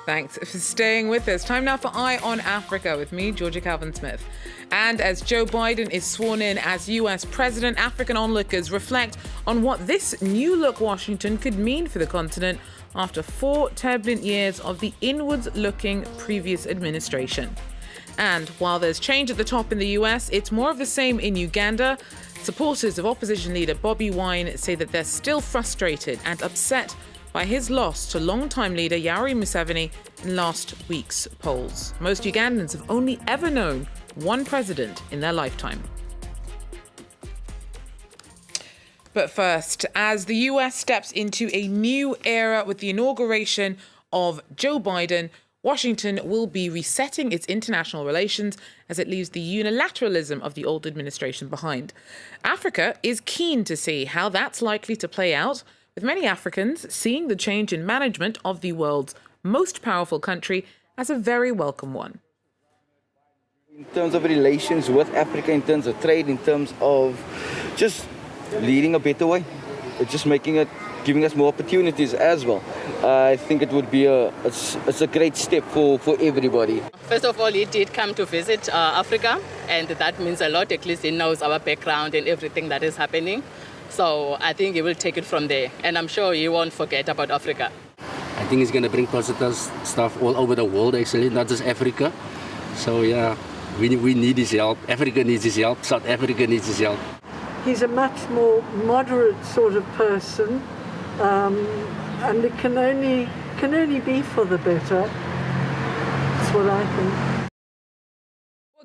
Thanks for staying with us. Time now for Eye on Africa with me, Georgia Calvin-Smith. And as Joe Biden is sworn in as US president, African onlookers reflect on what this new-look Washington could mean for the continent after 4 turbulent years of the inwards-looking previous administration. And while there's change at the top in the US, it's more of the same in Uganda. Supporters of opposition leader Bobi Wine say that they're still frustrated and upset by his loss to longtime leader Yoweri Museveni in last week's polls. Most Ugandans have only ever known one president in their lifetime. But first, as the US steps into a new era with the inauguration of Joe Biden, Washington will be resetting its international relations as it leaves the unilateralism of the old administration behind. Africa is keen to see how that's likely to play out, with many Africans seeing the change in management of the world's most powerful country as a very welcome one. In terms of relations with Africa, in terms of trade, in terms of just leading a better way, it's just giving us more opportunities as well. I think it would be it's a great step for everybody. First of all, he did come to visit Africa, and that means a lot. At least he knows our background and everything that is happening. So I think he will take it from there, and I'm sure he won't forget about Africa. I think he's going to bring positive stuff all over the world, actually, not just Africa. So yeah, we need his help. Africa needs his help. South Africa needs his help. He's a much more moderate sort of person, and it can only be for the better. That's what I think.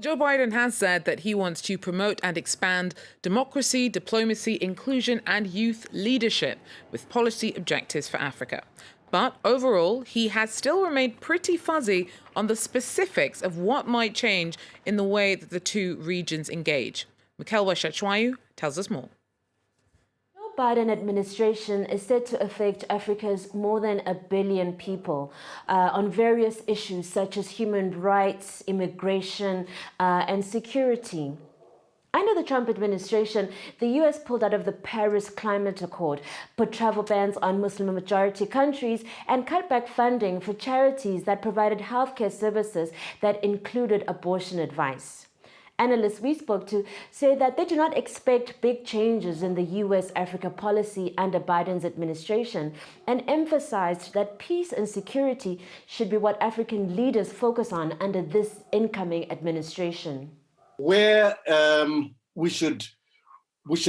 Joe Biden has said that he wants to promote and expand democracy, diplomacy, inclusion and youth leadership with policy objectives for Africa. But overall, he has still remained pretty fuzzy on the specifics of what might change in the way that the two regions engage. Mukelwa Shachwayu tells us more. The Biden administration is said to affect Africa's more than 1 billion people on various issues such as human rights, immigration, and security. Under the Trump administration, the U.S. pulled out of the Paris Climate Accord, put travel bans on Muslim-majority countries, and cut back funding for charities that provided healthcare services that included abortion advice. Analysts we spoke to say that they do not expect big changes in the U.S.-Africa policy under Biden's administration and emphasized that peace and security should be what African leaders focus on under this incoming administration. Where we should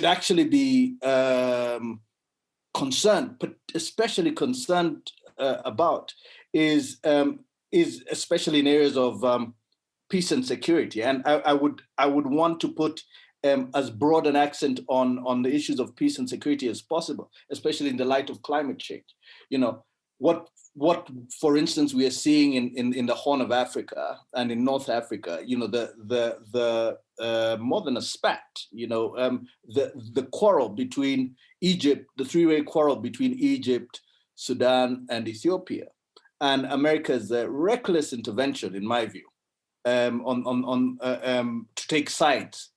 actually be concerned, but especially concerned about, is especially in areas of peace and security, and I would want to put as broad an accent on the issues of peace and security as possible, especially in the light of climate change. You know, what for instance we are seeing in the Horn of Africa and in North Africa. You know, the more than a spat. You know, the quarrel between Egypt, the three-way quarrel between Egypt, Sudan, and Ethiopia, and America's reckless intervention, in my view. To take sides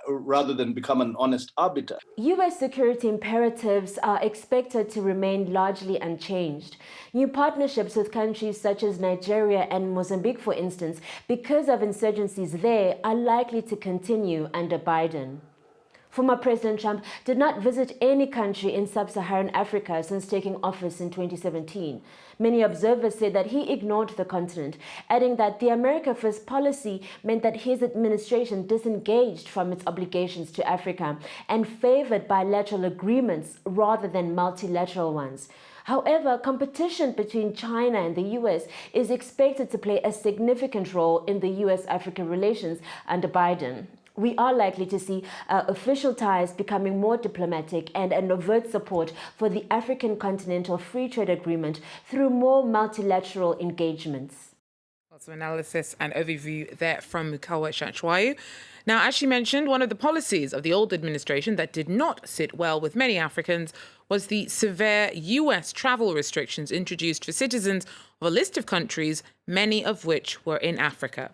rather than become an honest arbiter. U.S. security imperatives are expected to remain largely unchanged. New partnerships with countries such as Nigeria and Mozambique, for instance, because of insurgencies there, are likely to continue under Biden. Former President Trump did not visit any country in sub-Saharan Africa since taking office in 2017. Many observers say that he ignored the continent, adding that the America First policy meant that his administration disengaged from its obligations to Africa and favored bilateral agreements rather than multilateral ones. However, competition between China and the U.S. is expected to play a significant role in the U.S.-Africa relations under Biden. We are likely to see official ties becoming more diplomatic and an overt support for the African Continental Free Trade Agreement through more multilateral engagements. Lots of analysis and overview there from Mukelwa Shachwayu. Now, as she mentioned, one of the policies of the old administration that did not sit well with many Africans was the severe U.S. travel restrictions introduced for citizens of a list of countries, many of which were in Africa.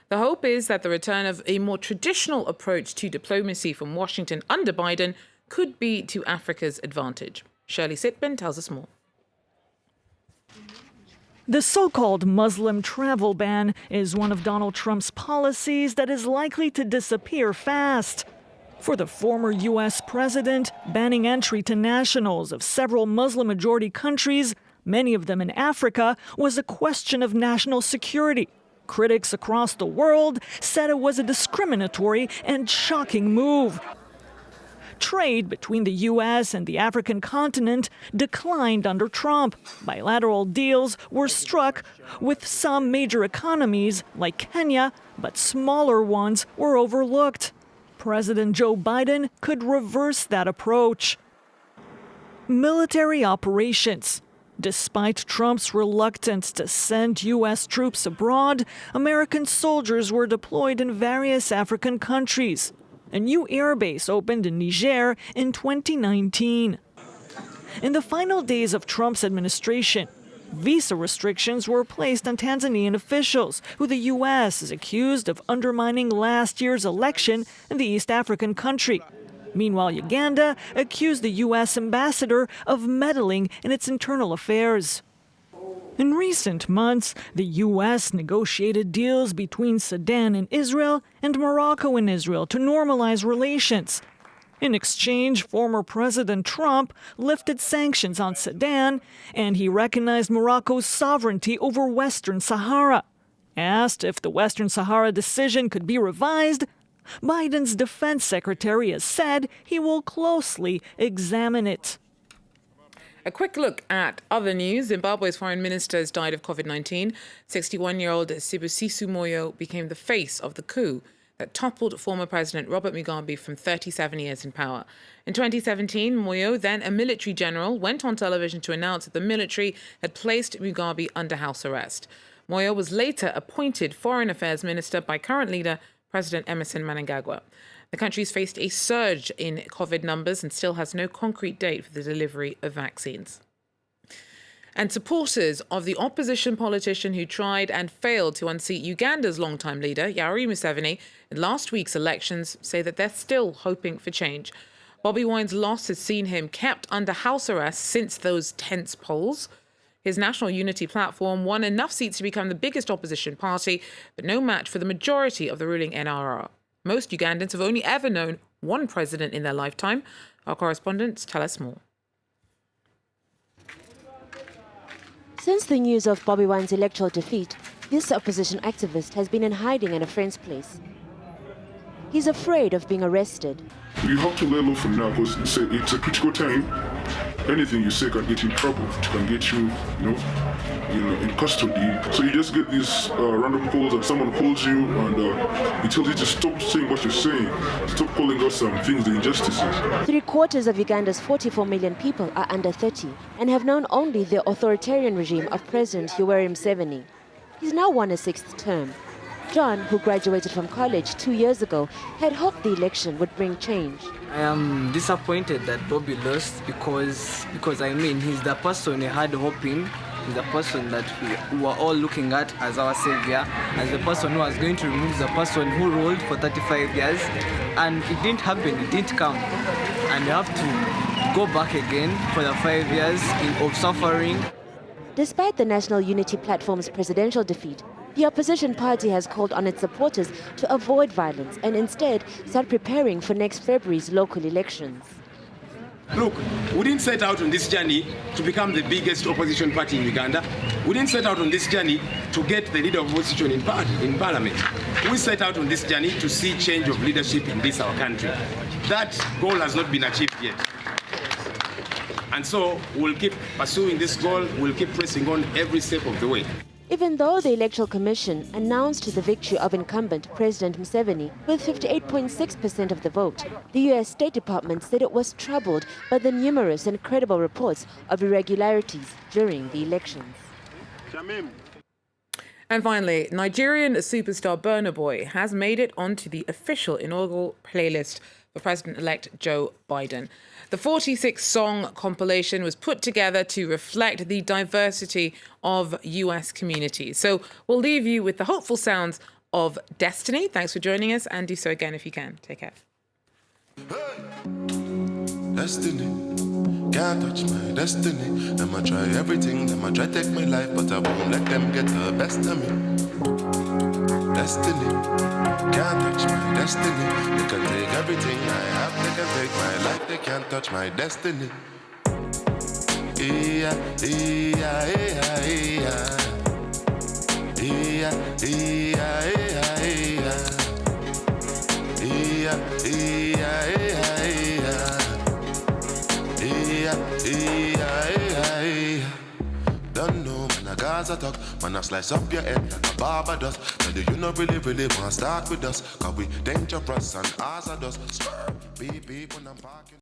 The hope is that the return of a more traditional approach to diplomacy from Washington under Biden could be to Africa's advantage. Shirley Sitman tells us more. The so-called Muslim travel ban is one of Donald Trump's policies that is likely to disappear fast. For the former U.S. president, banning entry to nationals of several Muslim-majority countries, many of them in Africa, was a question of national security. Critics across the world said it was a discriminatory and shocking move. Trade between the U.S. and the African continent declined under Trump. Bilateral deals were struck with some major economies like Kenya, but smaller ones were overlooked. President Joe Biden could reverse that approach. Military operations. Despite Trump's reluctance to send U.S. troops abroad, American soldiers were deployed in various African countries. A new airbase opened in Niger in 2019. In the final days of Trump's administration, visa restrictions were placed on Tanzanian officials, who the U.S. is accused of undermining last year's election in the East African country. Meanwhile, Uganda accused the U.S. ambassador of meddling in its internal affairs. In recent months, the U.S. negotiated deals between Sudan and Israel and Morocco and Israel to normalize relations. In exchange, former President Trump lifted sanctions on Sudan, and he recognized Morocco's sovereignty over Western Sahara. Asked if the Western Sahara decision could be revised, Biden's defense secretary has said he will closely examine it. A quick look at other news. Zimbabwe's foreign minister has died of COVID-19. 61-year-old Sibusiso Moyo became the face of the coup that toppled former President Robert Mugabe from 37 years in power. In 2017, Moyo, then a military general, went on television to announce that the military had placed Mugabe under house arrest. Moyo was later appointed foreign affairs minister by current leader President Emerson Mnangagwa. The country's faced a surge in COVID numbers and still has no concrete date for the delivery of vaccines. And supporters of the opposition politician who tried and failed to unseat Uganda's longtime leader, Yoweri Museveni, in last week's elections say that they're still hoping for change. Bobi Wine's loss has seen him kept under house arrest since those tense polls. His National Unity platform won enough seats to become the biggest opposition party, but no match for the majority of the ruling NRR. Most Ugandans have only ever known one president in their lifetime. Our correspondents tell us more. Since the news of Bobi Wine's electoral defeat, this opposition activist has been in hiding at a friend's place. He's afraid of being arrested. You have to lay low for now because it's a critical time. Anything you say can get you in trouble, can get you, in custody. So you just get these random calls and someone calls you and he tells you to stop saying what you're saying, stop calling us some things, the injustices. 3/4 of Uganda's 44 million people are under 30 and have known only the authoritarian regime of President Yoweri Museveni. He's now won a 6th term. John, who graduated from college 2 years ago, had hoped the election would bring change. I am disappointed that Bobi lost because he's the person we had hope in. He's the person that we were all looking at as our savior, as the person who was going to remove the person who ruled for 35 years. And it didn't happen, it didn't come. And we have to go back again for the 5 years of suffering. Despite the National Unity Platform's presidential defeat, the opposition party has called on its supporters to avoid violence and instead start preparing for next February's local elections. Look, we didn't set out on this journey to become the biggest opposition party in Uganda. We didn't set out on this journey to get the leader of opposition in parliament. We set out on this journey to see change of leadership in this our country. That goal has not been achieved yet. And so we'll keep pursuing this goal, we'll keep pressing on every step of the way. Even though the Electoral Commission announced the victory of incumbent President Museveni with 58.6% of the vote, the U.S. State Department said it was troubled by the numerous and credible reports of irregularities during the elections. And finally, Nigerian superstar Burna Boy has made it onto the official inaugural playlist for President-elect Joe Biden. The 46-song compilation was put together to reflect the diversity of U.S. communities. So we'll leave you with the hopeful sounds of Destiny. Thanks for joining us, and do so again if you can. Take care. Destiny. can't touch my destiny. Them I try everything, them I try take my life, but I won't let them get the best of me. Destiny, can't touch my destiny. They can take everything I have, they can take my life, they can't touch my destiny. Yeah, yeah, yeah, yeah. Yeah, yeah, yeah, yeah. Yeah, yeah, yeah, yeah. Yeah, yeah, yeah. Don't know, man, I Gaza talk. Man, I slice up your head like a barber does. Tell you not really want to start with us. Cause we dangerous and hazardous. Beep, beep when I'm parking.